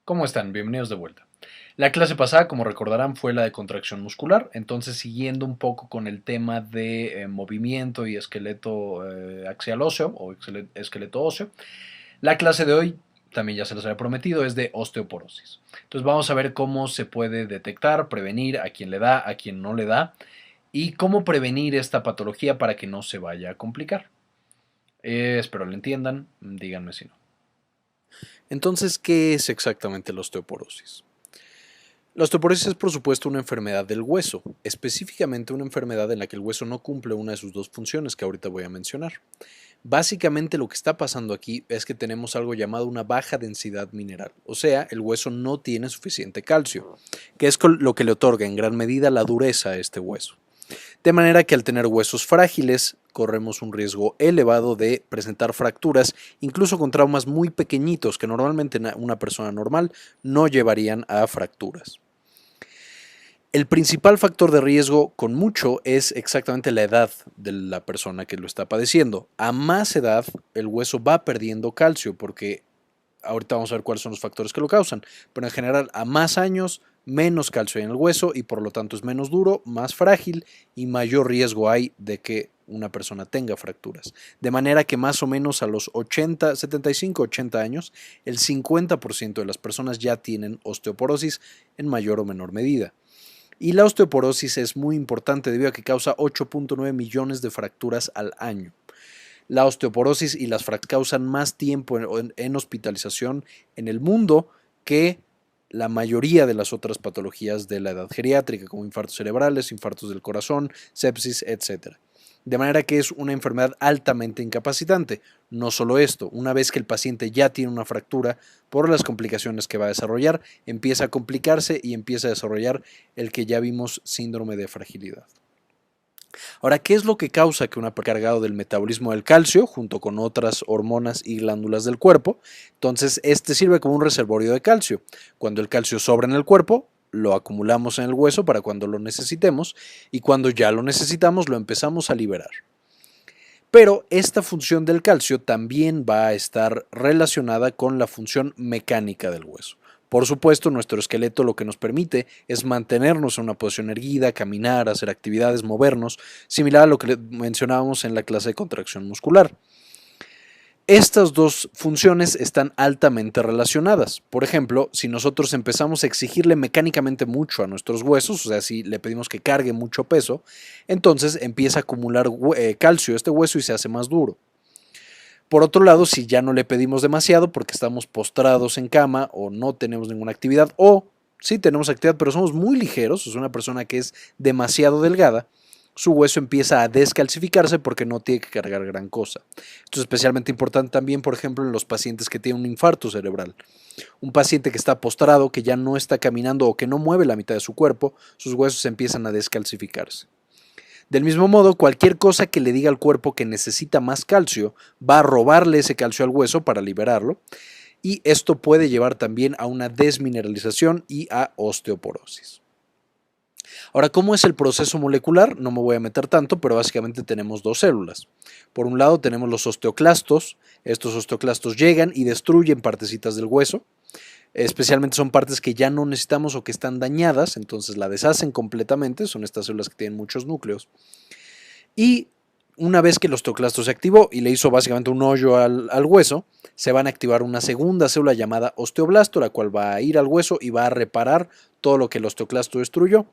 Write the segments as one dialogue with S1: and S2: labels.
S1: ¿Cómo están? Bienvenidos de vuelta. La clase pasada, como recordarán, fue la de contracción muscular, entonces siguiendo un poco con el tema de movimiento y esqueleto axial óseo o esqueleto óseo, la clase de hoy, también ya se los había prometido, es de osteoporosis. Entonces vamos a ver cómo se puede detectar, prevenir a quien le da, a quien no le da y cómo prevenir esta patología para que no se vaya a complicar. Espero lo entiendan, díganme si no.
S2: Entonces, ¿qué es exactamente la osteoporosis? La osteoporosis es, por supuesto, una enfermedad del hueso, específicamente una enfermedad en la que el hueso no cumple una de sus dos funciones que ahorita voy a mencionar. Básicamente lo que está pasando aquí es que tenemos algo llamado una baja densidad mineral, o sea, el hueso no tiene suficiente calcio, que es lo que le otorga en gran medida la dureza a este hueso. De manera que al tener huesos frágiles, corremos un riesgo elevado de presentar fracturas, incluso con traumas muy pequeñitos que normalmente una persona normal no llevarían a fracturas. El principal factor de riesgo con mucho es exactamente la edad de la persona que lo está padeciendo. A más edad, el hueso va perdiendo calcio porque ahorita vamos a ver cuáles son los factores que lo causan, pero en general a más años, menos calcio hay en el hueso y por lo tanto es menos duro, más frágil y mayor riesgo hay de que una persona tenga fracturas. De manera que más o menos a los 80, 75, 80 años, el 50% de las personas ya tienen osteoporosis en mayor o menor medida. Y la osteoporosis es muy importante debido a que causa 8.9 millones de fracturas al año. La osteoporosis y las fracturas causan más tiempo en hospitalización en el mundo que la mayoría de las otras patologías de la edad geriátrica, como infartos cerebrales, infartos del corazón, sepsis, etc. De manera que es una enfermedad altamente incapacitante. No solo esto, una vez que el paciente ya tiene una fractura, por las complicaciones que va a desarrollar, empieza a complicarse y empieza a desarrollar el que ya vimos síndrome de fragilidad. Ahora, ¿qué es lo que causa que una cargado del metabolismo del calcio junto con otras hormonas y glándulas del cuerpo? Entonces, este sirve como un reservorio de calcio. Cuando el calcio sobra en el cuerpo, lo acumulamos en el hueso para cuando lo necesitemos y cuando ya lo necesitamos lo empezamos a liberar. Pero esta función del calcio también va a estar relacionada con la función mecánica del hueso. Por supuesto, nuestro esqueleto lo que nos permite es mantenernos en una posición erguida, caminar, hacer actividades, movernos, similar a lo que mencionábamos en la clase de contracción muscular. Estas dos funciones están altamente relacionadas. Por ejemplo, si nosotros empezamos a exigirle mecánicamente mucho a nuestros huesos, o sea, si le pedimos que cargue mucho peso, entonces empieza a acumular calcio este hueso y se hace más duro. Por otro lado, si ya no le pedimos demasiado porque estamos postrados en cama o no tenemos ninguna actividad o sí tenemos actividad pero somos muy ligeros, o sea, una persona que es demasiado delgada, su hueso empieza a descalcificarse porque no tiene que cargar gran cosa. Esto es especialmente importante también, por ejemplo, en los pacientes que tienen un infarto cerebral. Un paciente que está postrado, que ya no está caminando o que no mueve la mitad de su cuerpo, sus huesos empiezan a descalcificarse. Del mismo modo, cualquier cosa que le diga al cuerpo que necesita más calcio va a robarle ese calcio al hueso para liberarlo y esto puede llevar también a una desmineralización y a osteoporosis. Ahora, ¿cómo es el proceso molecular? No me voy a meter tanto, pero básicamente tenemos dos células. Por un lado tenemos los osteoclastos. Estos osteoclastos llegan y destruyen partecitas del hueso. Especialmente son partes que ya no necesitamos o que están dañadas, entonces la deshacen completamente. Son estas células que tienen muchos núcleos. Y una vez que el osteoclasto se activó y le hizo básicamente un hoyo al hueso, se van a activar una segunda célula llamada osteoblasto, la cual va a ir al hueso y va a reparar todo lo que el osteoclasto destruyó.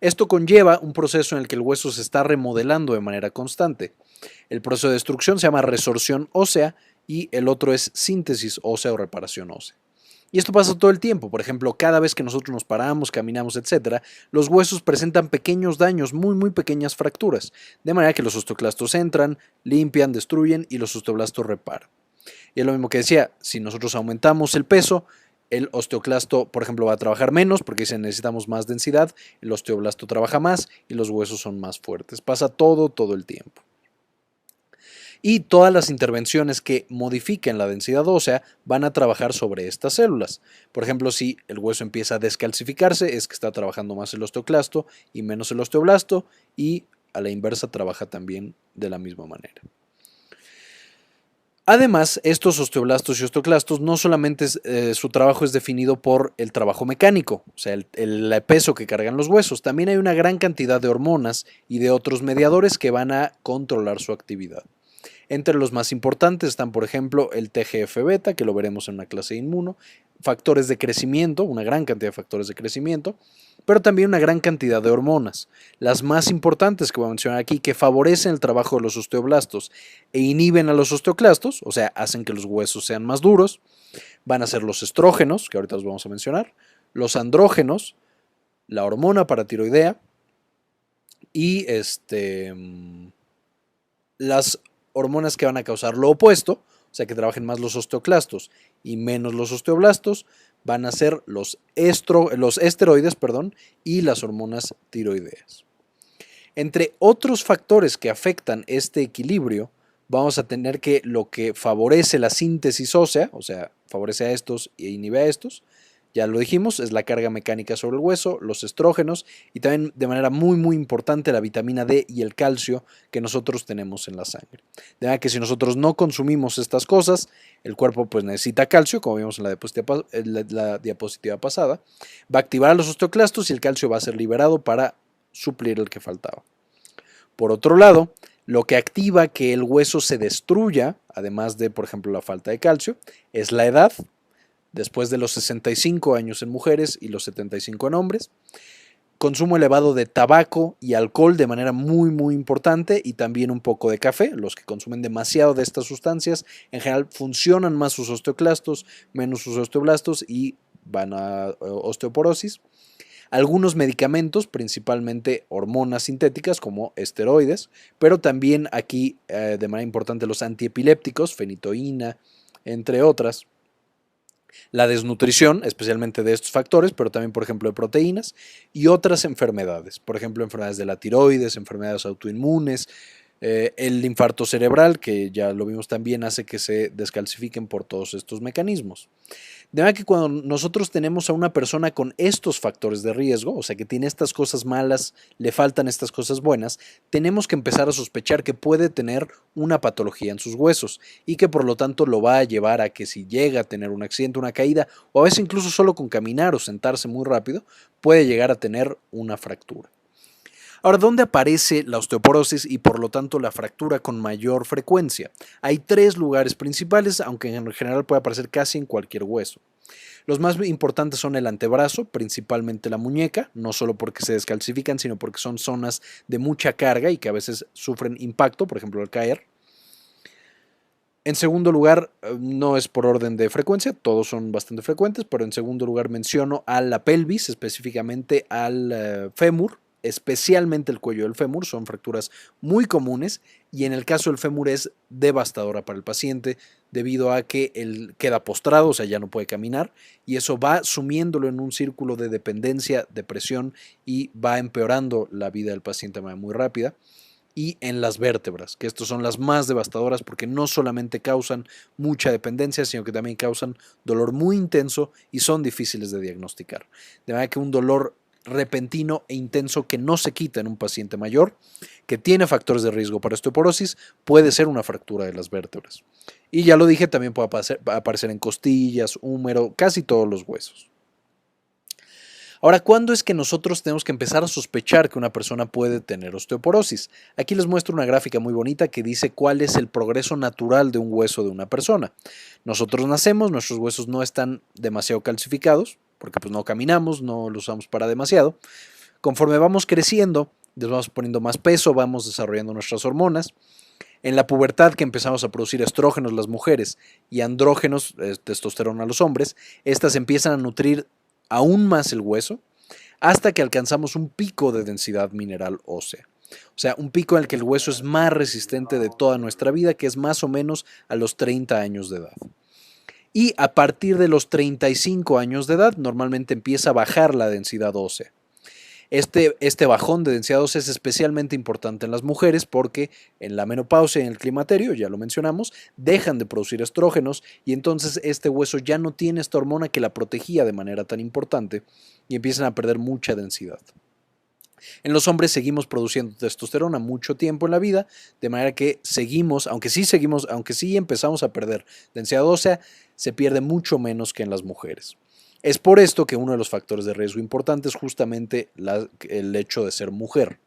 S2: Esto conlleva un proceso en el que el hueso se está remodelando de manera constante. El proceso de destrucción se llama resorción ósea y el otro es síntesis ósea o reparación ósea. Y esto pasa todo el tiempo. Por ejemplo, cada vez que nosotros nos paramos, caminamos, etcétera, los huesos presentan pequeños daños, muy pequeñas fracturas. De manera que los osteoclastos entran, limpian, destruyen y los osteoblastos reparan. Y es lo mismo que decía, si nosotros aumentamos el peso, el osteoclasto, por ejemplo, va a trabajar menos porque si necesitamos más densidad, el osteoblasto trabaja más y los huesos son más fuertes. Pasa todo el tiempo. Y todas las intervenciones que modifiquen la densidad ósea van a trabajar sobre estas células. Por ejemplo, si el hueso empieza a descalcificarse, es que está trabajando más el osteoclasto y menos el osteoblasto, y a la inversa trabaja también de la misma manera. Además, estos osteoblastos y osteoclastos no solamente su trabajo es definido por el trabajo mecánico, o sea, el peso que cargan los huesos, también hay una gran cantidad de hormonas y de otros mediadores que van a controlar su actividad. Entre los más importantes están, por ejemplo, el TGF-beta, que lo veremos en una clase de inmuno, factores de crecimiento, una gran cantidad de factores de crecimiento, pero también una gran cantidad de hormonas. Las más importantes que voy a mencionar aquí, que favorecen el trabajo de los osteoblastos e inhiben a los osteoclastos, o sea, hacen que los huesos sean más duros, van a ser los estrógenos, que ahorita los vamos a mencionar, los andrógenos, la hormona paratiroidea y las hormonas que van a causar lo opuesto, o sea que trabajen más los osteoclastos y menos los osteoblastos, van a ser los esteroides, y las hormonas tiroideas. Entre otros factores que afectan este equilibrio, vamos a tener que lo que favorece la síntesis ósea, o sea, favorece a estos e inhibe a estos, ya lo dijimos, es la carga mecánica sobre el hueso, los estrógenos y también de manera muy importante la vitamina D y el calcio que nosotros tenemos en la sangre. De manera que si nosotros no consumimos estas cosas, el cuerpo pues necesita calcio, como vimos en la diapositiva pasada, va a activar a los osteoclastos y el calcio va a ser liberado para suplir el que faltaba. Por otro lado, lo que activa que el hueso se destruya, además de, por ejemplo, la falta de calcio, es la edad. Después de los 65 años en mujeres y los 75 en hombres. Consumo elevado de tabaco y alcohol de manera muy importante y también un poco de café. Los que consumen demasiado de estas sustancias en general funcionan más sus osteoclastos, menos sus osteoblastos y van a osteoporosis. Algunos medicamentos, principalmente hormonas sintéticas como esteroides, pero también aquí de manera importante los antiepilépticos, fenitoína, entre otras. La desnutrición, especialmente de estos factores, pero también, por ejemplo, de proteínas y otras enfermedades, por ejemplo, enfermedades de la tiroides, enfermedades autoinmunes, el infarto cerebral, que ya lo vimos también, hace que se descalcifiquen por todos estos mecanismos. De manera que cuando nosotros tenemos a una persona con estos factores de riesgo, o sea que tiene estas cosas malas, le faltan estas cosas buenas, tenemos que empezar a sospechar que puede tener una patología en sus huesos y que por lo tanto lo va a llevar a que si llega a tener un accidente, una caída, o a veces incluso solo con caminar o sentarse muy rápido, puede llegar a tener una fractura. Ahora, ¿dónde aparece la osteoporosis y por lo tanto la fractura con mayor frecuencia? Hay 3 lugares principales, aunque en general puede aparecer casi en cualquier hueso. Los más importantes son el antebrazo, principalmente la muñeca, no solo porque se descalcifican, sino porque son zonas de mucha carga y que a veces sufren impacto, por ejemplo al caer. En segundo lugar, no es por orden de frecuencia, todos son bastante frecuentes, pero en segundo lugar menciono a la pelvis, específicamente al fémur, especialmente el cuello del fémur, son fracturas muy comunes y en el caso del fémur es devastadora para el paciente debido a que él queda postrado, o sea, ya no puede caminar y eso va sumiéndolo en un círculo de dependencia, depresión y va empeorando la vida del paciente de manera muy rápida. Y en las vértebras, que estas son las más devastadoras porque no solamente causan mucha dependencia, sino que también causan dolor muy intenso y son difíciles de diagnosticar. De manera que un dolor repentino e intenso que no se quita en un paciente mayor, que tiene factores de riesgo para osteoporosis, puede ser una fractura de las vértebras. Y ya lo dije, también puede aparecer en costillas, húmero, casi todos los huesos. Ahora, ¿cuándo es que nosotros tenemos que empezar a sospechar que una persona puede tener osteoporosis? Aquí les muestro una gráfica muy bonita que dice cuál es el progreso natural de un hueso de una persona. Nosotros nacemos, nuestros huesos no están demasiado calcificados, porque pues no caminamos, no los usamos para demasiado. Conforme vamos creciendo, les vamos poniendo más peso, vamos desarrollando nuestras hormonas. En la pubertad que empezamos a producir estrógenos las mujeres y andrógenos, testosterona los hombres, estas empiezan a nutrir aún más el hueso hasta que alcanzamos un pico de densidad mineral ósea. O sea, un pico en el que el hueso es más resistente de toda nuestra vida, que es más o menos a los 30 años de edad. Y a partir de los 35 años de edad, normalmente empieza a bajar la densidad ósea. Este bajón de densidad ósea es especialmente importante en las mujeres porque en la menopausia y en el climaterio, ya lo mencionamos, dejan de producir estrógenos y entonces este hueso ya no tiene esta hormona que la protegía de manera tan importante y empiezan a perder mucha densidad. En los hombres seguimos produciendo testosterona mucho tiempo en la vida, de manera que aunque sí empezamos a perder densidad ósea, se pierde mucho menos que en las mujeres. Es por esto que uno de los factores de riesgo importante es justamente el hecho de ser mujer.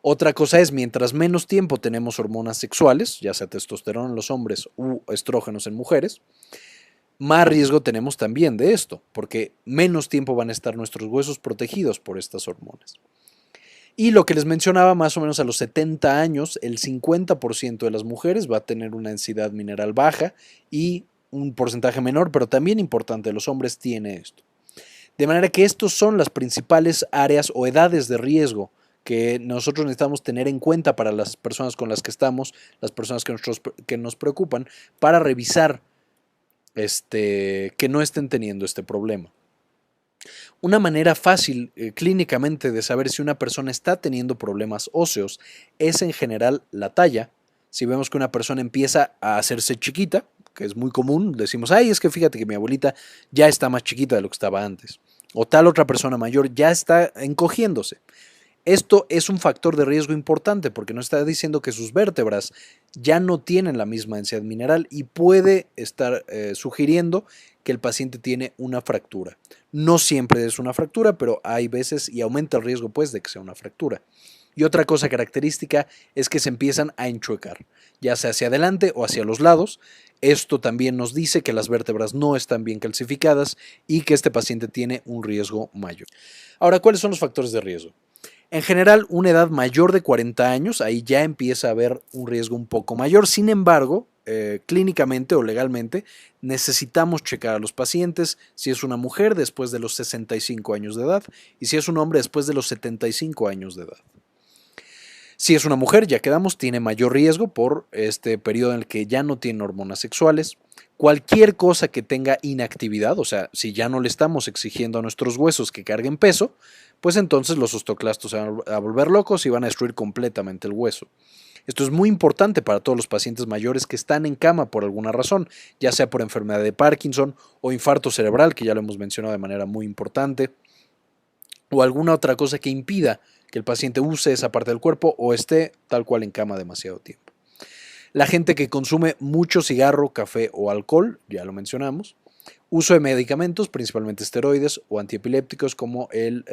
S2: Otra cosa es, mientras menos tiempo tenemos hormonas sexuales, ya sea testosterona en los hombres u estrógenos en mujeres, más riesgo tenemos también de esto, porque menos tiempo van a estar nuestros huesos protegidos por estas hormonas. Y lo que les mencionaba, más o menos a los 70 años, el 50% de las mujeres va a tener una densidad mineral baja y un porcentaje menor, pero también importante, de los hombres tiene esto. De manera que estos son las principales áreas o edades de riesgo que nosotros necesitamos tener en cuenta para las personas con las que estamos, las personas que nos preocupan, para revisar que no estén teniendo este problema. Una manera fácil clínicamente de saber si una persona está teniendo problemas óseos es en general la talla. Si vemos que una persona empieza a hacerse chiquita, que es muy común, decimos, ay, es que fíjate que mi abuelita ya está más chiquita de lo que estaba antes. O tal otra persona mayor ya está encogiéndose. Esto es un factor de riesgo importante porque nos está diciendo que sus vértebras ya no tienen la misma densidad mineral y puede estar sugiriendo que el paciente tiene una fractura. No siempre es una fractura, pero hay veces y aumenta el riesgo pues de que sea una fractura. Y otra cosa característica es que se empiezan a enchuecar, ya sea hacia adelante o hacia los lados. Esto también nos dice que las vértebras no están bien calcificadas y que este paciente tiene un riesgo mayor. Ahora, ¿cuáles son los factores de riesgo? En general, una edad mayor de 40 años, ahí ya empieza a haber un riesgo un poco mayor. Sin embargo, clínicamente o legalmente, necesitamos checar a los pacientes si es una mujer después de los 65 años de edad y si es un hombre después de los 75 años de edad. Si es una mujer, ya quedamos, tiene mayor riesgo por este periodo en el que ya no tiene hormonas sexuales. Cualquier cosa que tenga inactividad, o sea, si ya no le estamos exigiendo a nuestros huesos que carguen peso, pues entonces los osteoclastos se van a volver locos y van a destruir completamente el hueso. Esto es muy importante para todos los pacientes mayores que están en cama por alguna razón, ya sea por enfermedad de Parkinson o infarto cerebral, que ya lo hemos mencionado de manera muy importante, o alguna otra cosa que impida que el paciente use esa parte del cuerpo o esté tal cual en cama demasiado tiempo. La gente que consume mucho cigarro, café o alcohol, ya lo mencionamos. Uso de medicamentos, principalmente esteroides o antiepilépticos como el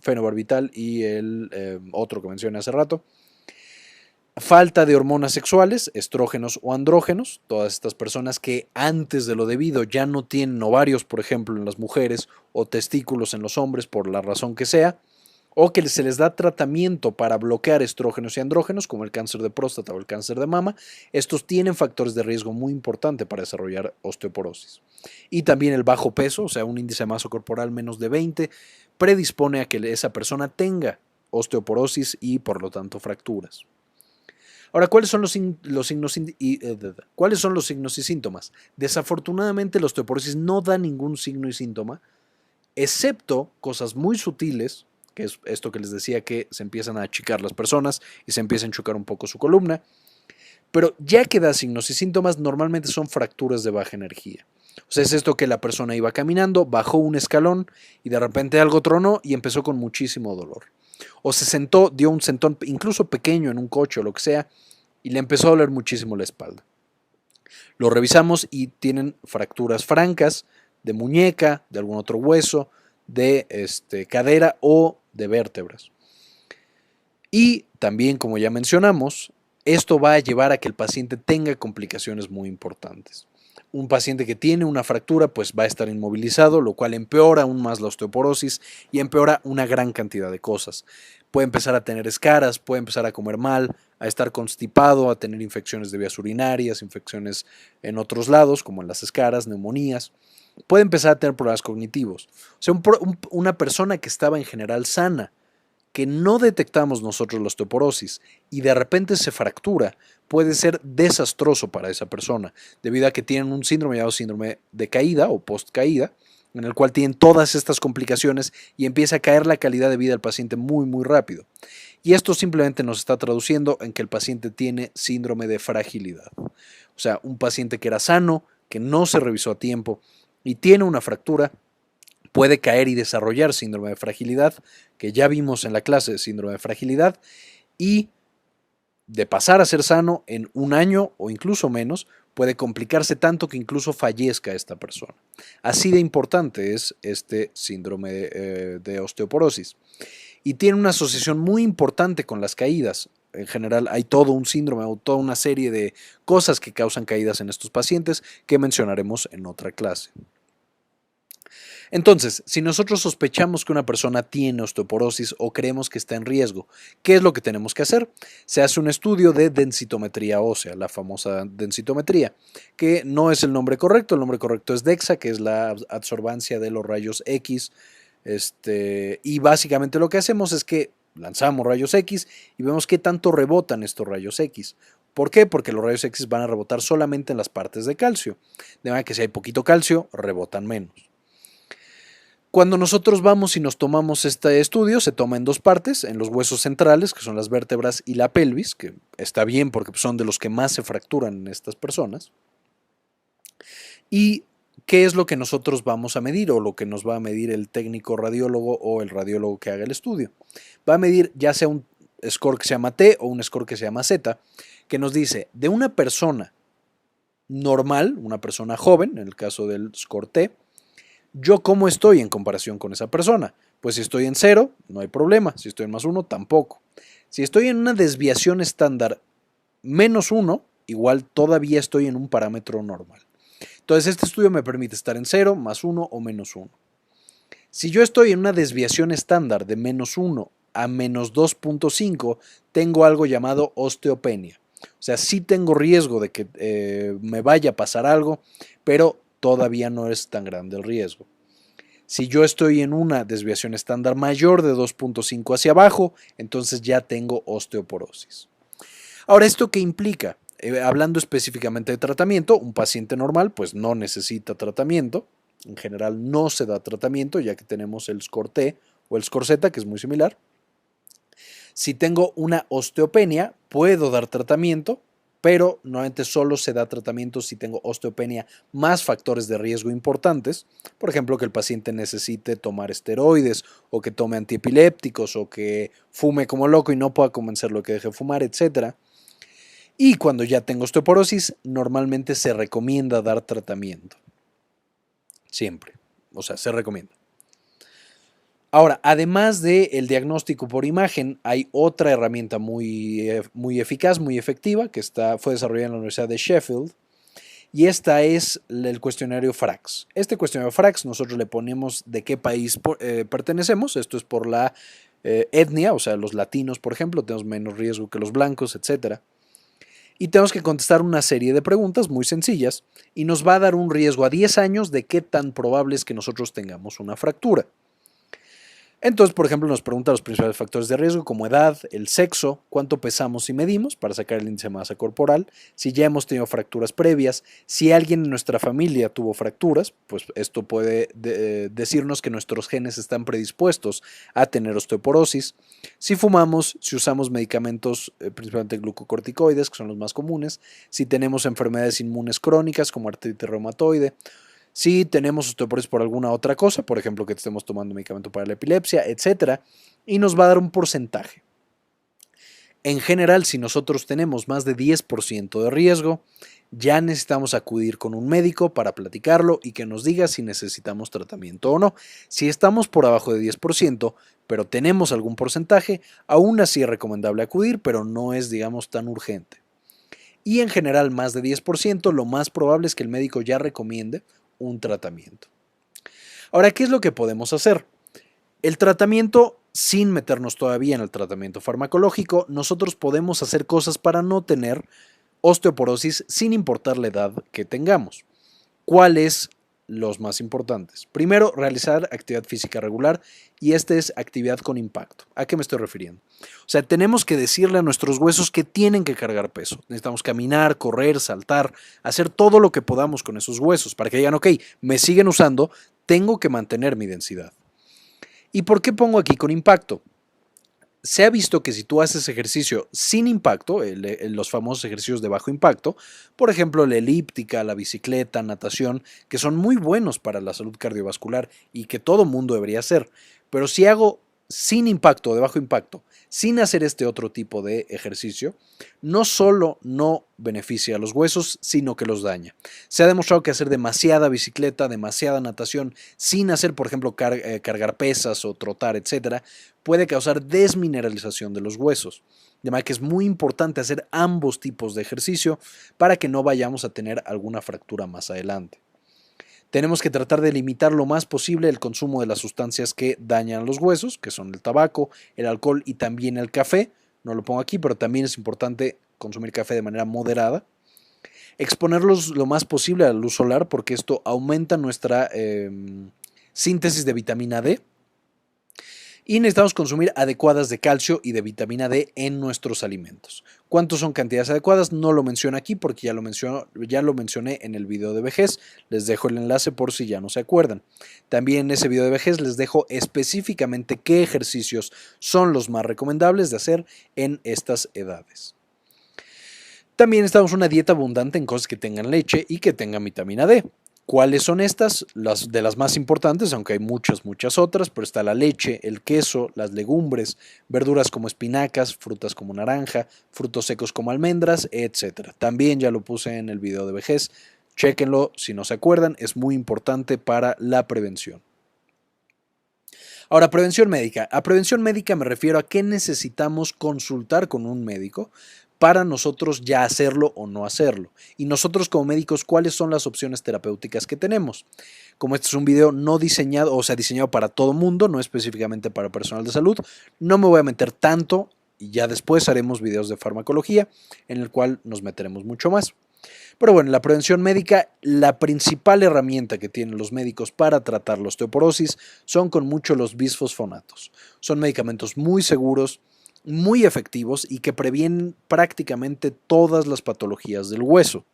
S2: fenobarbital y el otro que mencioné hace rato. Falta de hormonas sexuales, estrógenos o andrógenos. Todas estas personas que antes de lo debido ya no tienen ovarios, por ejemplo, en las mujeres o testículos en los hombres por la razón que sea, o que se les da tratamiento para bloquear estrógenos y andrógenos, como el cáncer de próstata o el cáncer de mama. Estos tienen factores de riesgo muy importantes para desarrollar osteoporosis. Y también el bajo peso, o sea, un índice de masa corporal menos de 20, predispone a que esa persona tenga osteoporosis y, por lo tanto, fracturas. Ahora, ¿cuáles son los signos y síntomas? Desafortunadamente, la osteoporosis no da ningún signo y síntoma, excepto cosas muy sutiles, que es esto que les decía, que se empiezan a achicar las personas y se empieza a enchucar un poco su columna. Pero ya que da signos y síntomas, normalmente son fracturas de baja energía. O sea, es esto que la persona iba caminando, bajó un escalón y de repente algo tronó y empezó con muchísimo dolor. O se sentó, dio un sentón incluso pequeño en un coche o lo que sea y le empezó a doler muchísimo la espalda. Lo revisamos y tienen fracturas francas de muñeca, de algún otro hueso, de cadera o de vértebras. Y también, como ya mencionamos, esto va a llevar a que el paciente tenga complicaciones muy importantes. Un paciente que tiene una fractura pues va a estar inmovilizado, lo cual empeora aún más la osteoporosis y empeora una gran cantidad de cosas. Puede empezar a tener escaras, puede empezar a comer mal, a estar constipado, a tener infecciones de vías urinarias, infecciones en otros lados como en las escaras, neumonías. Puede empezar a tener problemas cognitivos. O sea, una persona que estaba en general sana, que no detectamos nosotros la osteoporosis y de repente se fractura, puede ser desastroso para esa persona, debido a que tienen un síndrome llamado síndrome de caída o post-caída, en el cual tienen todas estas complicaciones y empieza a caer la calidad de vida del paciente muy, muy rápido. Y esto simplemente nos está traduciendo en que el paciente tiene síndrome de fragilidad. O sea, un paciente que era sano, que no se revisó a tiempo y tiene una fractura, puede caer y desarrollar síndrome de fragilidad, que ya vimos en la clase de síndrome de fragilidad, y de pasar a ser sano en un año o incluso menos, puede complicarse tanto que incluso fallezca esta persona. Así de importante es este síndrome de osteoporosis. Y tiene una asociación muy importante con las caídas. En general hay todo un síndrome o toda una serie de cosas que causan caídas en estos pacientes que mencionaremos en otra clase. Entonces, si nosotros sospechamos que una persona tiene osteoporosis o creemos que está en riesgo, ¿qué es lo que tenemos que hacer? Se hace un estudio de densitometría ósea, la famosa densitometría, que no es el nombre correcto es DEXA, que es la absorbancia de los rayos X, y básicamente lo que hacemos es que lanzamos rayos X y vemos qué tanto rebotan estos rayos X. ¿Por qué? Porque los rayos X van a rebotar solamente en las partes de calcio, de manera que si hay poquito calcio, rebotan menos. Cuando nosotros vamos y nos tomamos este estudio, se toma en dos partes, en los huesos centrales, que son las vértebras, y la pelvis, que está bien porque son de los que más se fracturan en estas personas. ¿Y qué es lo que nosotros vamos a medir o lo que nos va a medir el técnico radiólogo o el radiólogo que haga el estudio? Va a medir ya sea un score que se llama T o un score que se llama Z, que nos dice de una persona normal, una persona joven, en el caso del score T, ¿yo cómo estoy en comparación con esa persona? Pues si estoy en 0, no hay problema. Si estoy en +1, tampoco. Si estoy en una desviación estándar -1, igual todavía estoy en un parámetro normal. Entonces este estudio me permite estar en 0, +1 o -1. Si yo estoy en una desviación estándar de -1 a -2.5, tengo algo llamado osteopenia. O sea, sí tengo riesgo de que me vaya a pasar algo, pero todavía no es tan grande el riesgo. Si yo estoy en una desviación estándar mayor de 2.5 hacia abajo, entonces ya tengo osteoporosis. Ahora, ¿esto qué implica? Hablando específicamente de tratamiento, un paciente normal pues no necesita tratamiento. En general no se da tratamiento ya que tenemos el score T o el score Z, que es muy similar. Si tengo una osteopenia, puedo dar tratamiento, pero normalmente solo se da tratamiento si tengo osteopenia más factores de riesgo importantes, por ejemplo, que el paciente necesite tomar esteroides o que tome antiepilépticos o que fume como loco y no pueda convencerlo de que deje de fumar, etc. Y cuando ya tengo osteoporosis, normalmente se recomienda dar tratamiento. Siempre, o sea, se recomienda. Ahora, además del diagnóstico por imagen, hay otra herramienta muy eficaz, muy efectiva, que fue desarrollada en la Universidad de Sheffield, y esta es el cuestionario FRAX. Este cuestionario FRAX nosotros le ponemos de qué país pertenecemos, esto es por la etnia, o sea, los latinos, por ejemplo, tenemos menos riesgo que los blancos, etc. Y tenemos que contestar una serie de preguntas muy sencillas, y nos va a dar un riesgo a 10 años de qué tan probable es que nosotros tengamos una fractura. Entonces, por ejemplo, nos pregunta los principales factores de riesgo como edad, el sexo, cuánto pesamos y medimos para sacar el índice de masa corporal, si ya hemos tenido fracturas previas, si alguien en nuestra familia tuvo fracturas, pues esto puede decirnos que nuestros genes están predispuestos a tener osteoporosis, si fumamos, si usamos medicamentos, principalmente glucocorticoides, que son los más comunes, si tenemos enfermedades inmunes crónicas como artritis reumatoide, si tenemos osteoporosis por alguna otra cosa, por ejemplo, que estemos tomando medicamento para la epilepsia, etc. Y nos va a dar un porcentaje. En general, si nosotros tenemos más de 10% de riesgo, ya necesitamos acudir con un médico para platicarlo y que nos diga si necesitamos tratamiento o no. Si estamos por abajo de 10%, pero tenemos algún porcentaje, aún así es recomendable acudir, pero no es, digamos, tan urgente. Y en general, más de 10%, lo más probable es que el médico ya recomiende un tratamiento. Ahora, ¿qué es lo que podemos hacer? El tratamiento, sin meternos todavía en el tratamiento farmacológico, nosotros podemos hacer cosas para no tener osteoporosis sin importar la edad que tengamos. ¿Cuáles los más importantes? Primero, realizar actividad física regular, y este es actividad con impacto. ¿A qué me estoy refiriendo? O sea, tenemos que decirle a nuestros huesos que tienen que cargar peso. Necesitamos caminar, correr, saltar, hacer todo lo que podamos con esos huesos para que digan, ok, me siguen usando, tengo que mantener mi densidad. ¿Y por qué pongo aquí con impacto? se ha visto que si tú haces ejercicio sin impacto, los famosos ejercicios de bajo impacto, por ejemplo la elíptica, la bicicleta, natación, que son muy buenos para la salud cardiovascular y que todo mundo debería hacer, pero si hago sin impacto o de bajo impacto, sin hacer este otro tipo de ejercicio, no solo no beneficia a los huesos, sino que los daña. Se ha demostrado que hacer demasiada bicicleta, demasiada natación, sin hacer, por ejemplo, cargar pesas o trotar, etcétera, puede causar desmineralización de los huesos. De manera que es muy importante hacer ambos tipos de ejercicio para que no vayamos a tener alguna fractura más adelante. Tenemos que tratar de limitar lo más posible el consumo de las sustancias que dañan los huesos, que son el tabaco, el alcohol y también el café. No lo pongo aquí, pero también es importante consumir café de manera moderada. Exponerlos lo más posible a la luz solar porque esto aumenta nuestra síntesis de vitamina D. Y necesitamos consumir adecuadas de calcio y de vitamina D en nuestros alimentos. ¿Cuántos son cantidades adecuadas? No lo menciono aquí porque ya lo mencioné en el video de vejez. Les dejo el enlace por si ya no se acuerdan. También en ese video de vejez les dejo específicamente qué ejercicios son los más recomendables de hacer en estas edades. También necesitamos una dieta abundante en cosas que tengan leche y que tengan vitamina D. ¿Cuáles son estas? Las de las más importantes, aunque hay muchas otras, pero está la leche, el queso, las legumbres, verduras como espinacas, frutas como naranja, frutos secos como almendras, etc. También ya lo puse en el video de vejez, chéquenlo si no se acuerdan, es muy importante para la prevención. Ahora, prevención médica. A prevención médica me refiero a que necesitamos consultar con un médico para nosotros ya hacerlo o no hacerlo. Y nosotros como médicos, ¿cuáles son las opciones terapéuticas que tenemos? Como este es un video no diseñado, o sea, diseñado para todo mundo, no específicamente para personal de salud, no me voy a meter tanto y ya después haremos videos de farmacología en el cual nos meteremos mucho más. Pero bueno, la prevención médica, la principal herramienta que tienen los médicos para tratar la osteoporosis son con mucho los bisfosfonatos. Son medicamentos muy seguros, muy efectivos y que previenen prácticamente todas las patologías del hueso.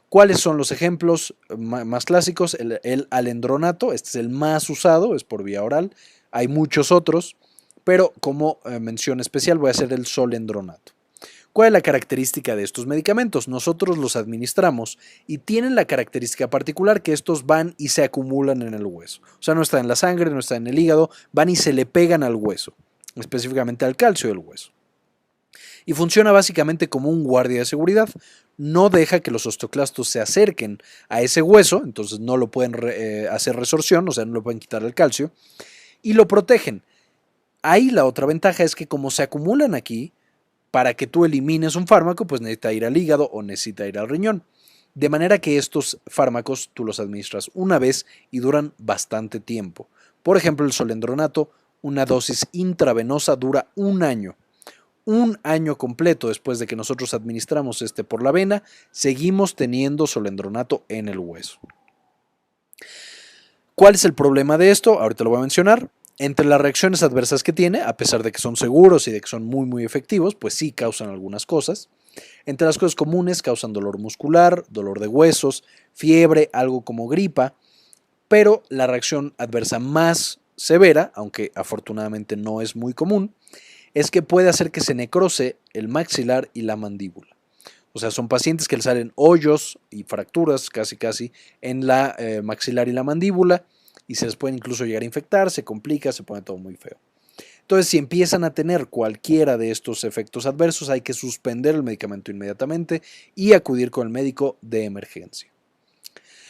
S2: ¿Cuáles son los ejemplos más clásicos? El alendronato, este es el más usado, es por vía oral. Hay muchos otros, pero como mención especial voy a hacer el solendronato. ¿Cuál es la característica de estos medicamentos? Nosotros los administramos y tienen la característica particular que estos van y se acumulan en el hueso. O sea, no están en la sangre, no están en el hígado, van y se le pegan al hueso, específicamente al calcio del hueso. Y funciona básicamente como un guardia de seguridad. No deja que los osteoclastos se acerquen a ese hueso, entonces no lo pueden hacer resorción, o sea, no lo pueden quitar el calcio, y lo protegen. Ahí la otra ventaja es que como se acumulan aquí, para que tú elimines un fármaco, pues necesita ir al hígado o necesita ir al riñón. De manera que estos fármacos tú los administras una vez y duran bastante tiempo. Por ejemplo, el solendronato, una dosis intravenosa dura un año. Un año completo después de que nosotros administramos este por la vena, seguimos teniendo solendronato en el hueso. ¿Cuál es el problema de esto? Ahorita lo voy a mencionar. Entre las reacciones adversas que tiene, a pesar de que son seguros y de que son muy efectivos, pues sí causan algunas cosas. Entre las cosas comunes causan dolor muscular, dolor de huesos, fiebre, algo como gripa, pero la reacción adversa más severa, aunque afortunadamente no es muy común, es que puede hacer que se necrose el maxilar y la mandíbula. O sea, son pacientes que les salen hoyos y fracturas casi en la maxilar y la mandíbula, y se les puede incluso llegar a infectar, se complica, se pone todo muy feo. Entonces, si empiezan a tener cualquiera de estos efectos adversos, hay que suspender el medicamento inmediatamente y acudir con el médico de emergencia.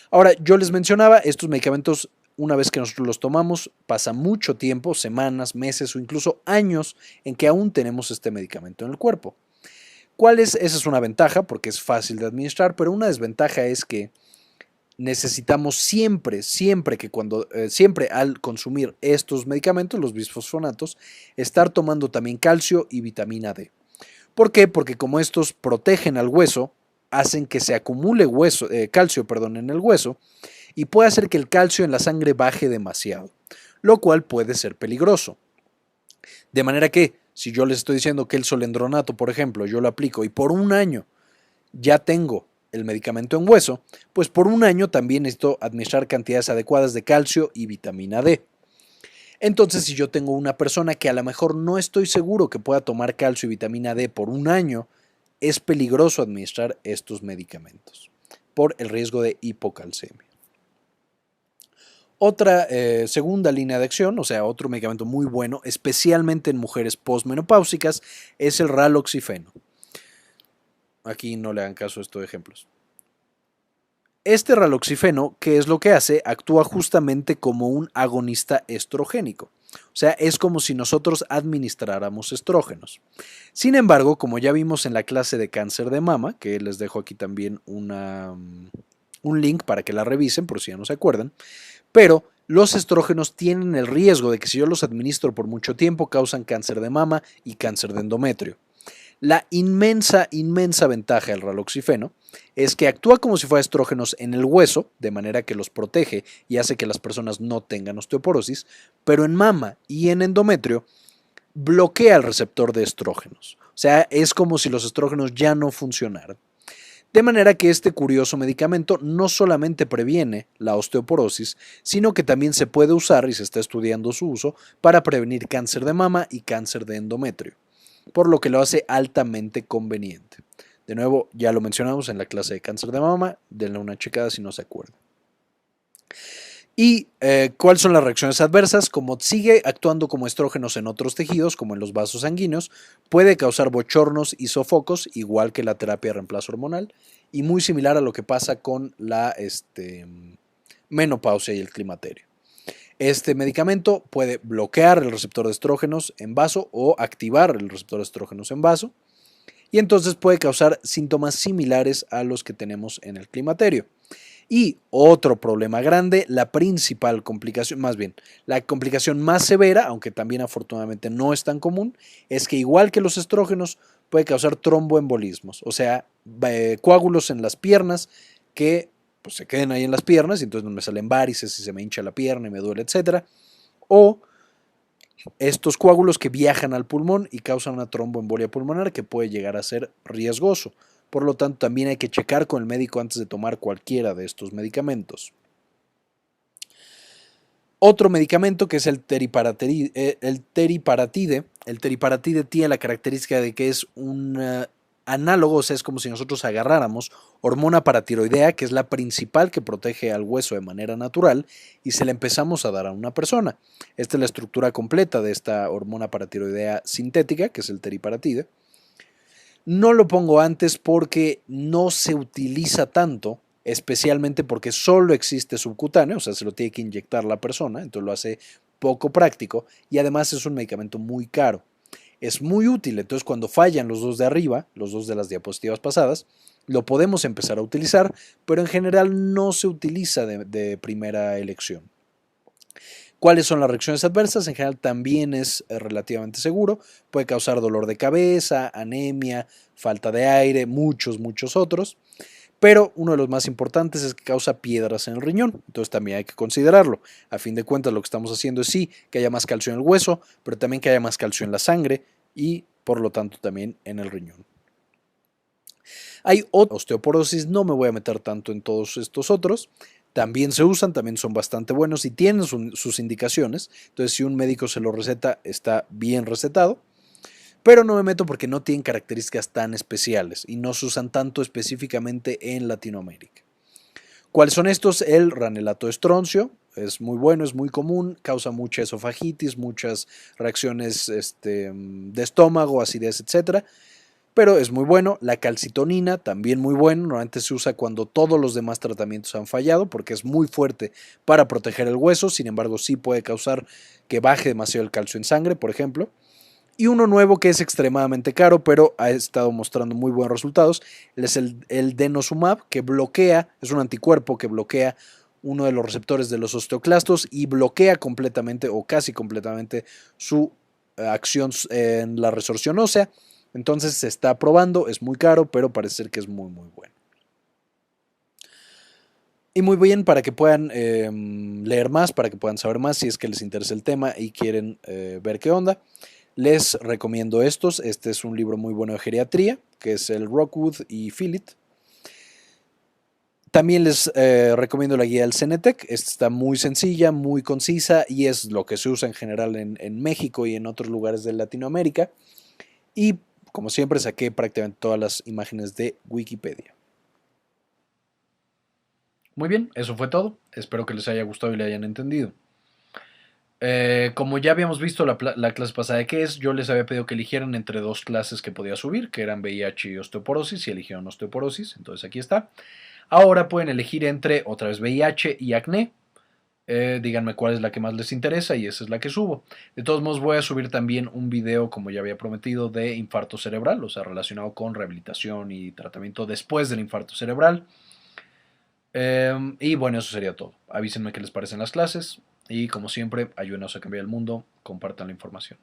S2: Ahora, yo les mencionaba, estos medicamentos, una vez que nosotros los tomamos, pasa mucho tiempo, semanas, meses o incluso años en que aún tenemos este medicamento en el cuerpo. ¿Cuál es? Esa es una ventaja porque es fácil de administrar, pero una desventaja es que necesitamos siempre al consumir estos medicamentos, los bisfosfonatos, estar tomando también calcio y vitamina D. ¿Por qué? Porque como estos protegen al hueso, hacen que se acumule calcio en el hueso y puede hacer que el calcio en la sangre baje demasiado, lo cual puede ser peligroso. De manera que, si yo les estoy diciendo que el solendronato, por ejemplo, yo lo aplico y por un año ya tengo el medicamento en hueso, pues por un año también necesito administrar cantidades adecuadas de calcio y vitamina D. Entonces, si yo tengo una persona que a lo mejor no estoy seguro que pueda tomar calcio y vitamina D por un año, es peligroso administrar estos medicamentos por el riesgo de hipocalcemia. Otra segunda línea de acción, o sea, otro medicamento muy bueno, especialmente en mujeres posmenopáusicas, es el raloxifeno. Aquí no le hagan caso a estos ejemplos. Este raloxifeno, ¿qué es lo que hace? Actúa justamente como un agonista estrogénico. O sea, es como si nosotros administráramos estrógenos. Sin embargo, como ya vimos en la clase de cáncer de mama, que les dejo aquí también un link para que la revisen por si ya no se acuerdan, pero los estrógenos tienen el riesgo de que si yo los administro por mucho tiempo causan cáncer de mama y cáncer de endometrio. La inmensa ventaja del raloxifeno es que actúa como si fuera estrógenos en el hueso, de manera que los protege y hace que las personas no tengan osteoporosis, pero en mama y en endometrio bloquea el receptor de estrógenos. O sea, es como si los estrógenos ya no funcionaran. De manera que este curioso medicamento no solamente previene la osteoporosis, sino que también se puede usar, y se está estudiando su uso, para prevenir cáncer de mama y cáncer de endometrio, por lo que lo hace altamente conveniente. De nuevo, ya lo mencionamos en la clase de cáncer de mama, denle una checada si no se acuerda. ¿Y cuáles son las reacciones adversas? Como sigue actuando como estrógenos en otros tejidos, como en los vasos sanguíneos, puede causar bochornos y sofocos, igual que la terapia de reemplazo hormonal, y muy similar a lo que pasa con la menopausia y el climaterio. Este medicamento puede bloquear el receptor de estrógenos en vaso o activar el receptor de estrógenos en vaso, y entonces puede causar síntomas similares a los que tenemos en el climaterio. Y otro problema grande, la principal complicación, más bien, la complicación más severa, aunque también afortunadamente no es tan común, es que igual que los estrógenos, puede causar tromboembolismos, o sea, coágulos en las piernas que pues, se queden ahí en las piernas y entonces no me salen varices y se me hincha la pierna y me duele, etc. O estos coágulos que viajan al pulmón y causan una tromboembolia pulmonar que puede llegar a ser riesgoso. Por lo tanto, también hay que checar con el médico antes de tomar cualquiera de estos medicamentos. Otro medicamento que es el teriparatide. El teriparatide tiene la característica de que es un análogo, o sea, es como si nosotros agarráramos hormona paratiroidea, que es la principal que protege al hueso de manera natural, y se la empezamos a dar a una persona. Esta es la estructura completa de esta hormona paratiroidea sintética, que es el teriparatide. No lo pongo antes porque no se utiliza tanto, especialmente porque solo existe subcutáneo, o sea, se lo tiene que inyectar la persona, entonces lo hace poco práctico y además es un medicamento muy caro. Es muy útil, entonces cuando fallan los dos de arriba, los dos de las diapositivas pasadas, lo podemos empezar a utilizar, pero en general no se utiliza de primera elección. ¿Cuáles son las reacciones adversas? En general también es relativamente seguro. Puede causar dolor de cabeza, anemia, falta de aire, muchos otros. Pero uno de los más importantes es que causa piedras en el riñón. Entonces también hay que considerarlo. A fin de cuentas lo que estamos haciendo es sí que haya más calcio en el hueso, pero también que haya más calcio en la sangre y por lo tanto también en el riñón. Hay osteoporosis, no me voy a meter tanto en todos estos otros. También se usan, también son bastante buenos y tienen sus indicaciones. Entonces, si un médico se lo receta, está bien recetado. Pero no me meto porque no tienen características tan especiales y no se usan tanto específicamente en Latinoamérica. ¿Cuáles son estos? El ranelato de estroncio. Es muy bueno, es muy común, causa mucha esofagitis, muchas reacciones de estómago, acidez, etc. Pero es muy bueno. La calcitonina, también muy bueno. Normalmente se usa cuando todos los demás tratamientos han fallado porque es muy fuerte para proteger el hueso. Sin embargo, sí puede causar que baje demasiado el calcio en sangre, por ejemplo. Y uno nuevo que es extremadamente caro, pero ha estado mostrando muy buenos resultados, es el denosumab, que bloquea, es un anticuerpo que bloquea uno de los receptores de los osteoclastos y bloquea completamente o casi completamente su acción en la resorción ósea. Entonces se está probando, es muy caro, pero parece ser que es muy bueno. Y muy bien, para que puedan leer más, para que puedan saber más, si es que les interesa el tema y quieren ver qué onda, les recomiendo estos. Este es un libro muy bueno de geriatría, que es el Rockwood y Phillips. También les recomiendo la guía del Cenetec. Esta está muy sencilla, muy concisa y es lo que se usa en general en México y en otros lugares de Latinoamérica. Y como siempre saqué prácticamente todas las imágenes de Wikipedia.
S1: Muy bien, eso fue todo. Espero que les haya gustado y le hayan entendido. Como ya habíamos visto la clase pasada de qué es, yo les había pedido que eligieran entre dos clases que podía subir, que eran VIH y osteoporosis, y eligieron osteoporosis, entonces aquí está. Ahora pueden elegir entre otra vez VIH y acné. Díganme cuál es la que más les interesa y esa es la que subo. De todos modos voy a subir también un video, como ya había prometido, de infarto cerebral, o sea, relacionado con rehabilitación y tratamiento después del infarto cerebral. Y bueno, eso sería todo. Avísenme qué les parecen las clases y como siempre, ayúdenos a cambiar el mundo, compartan la información.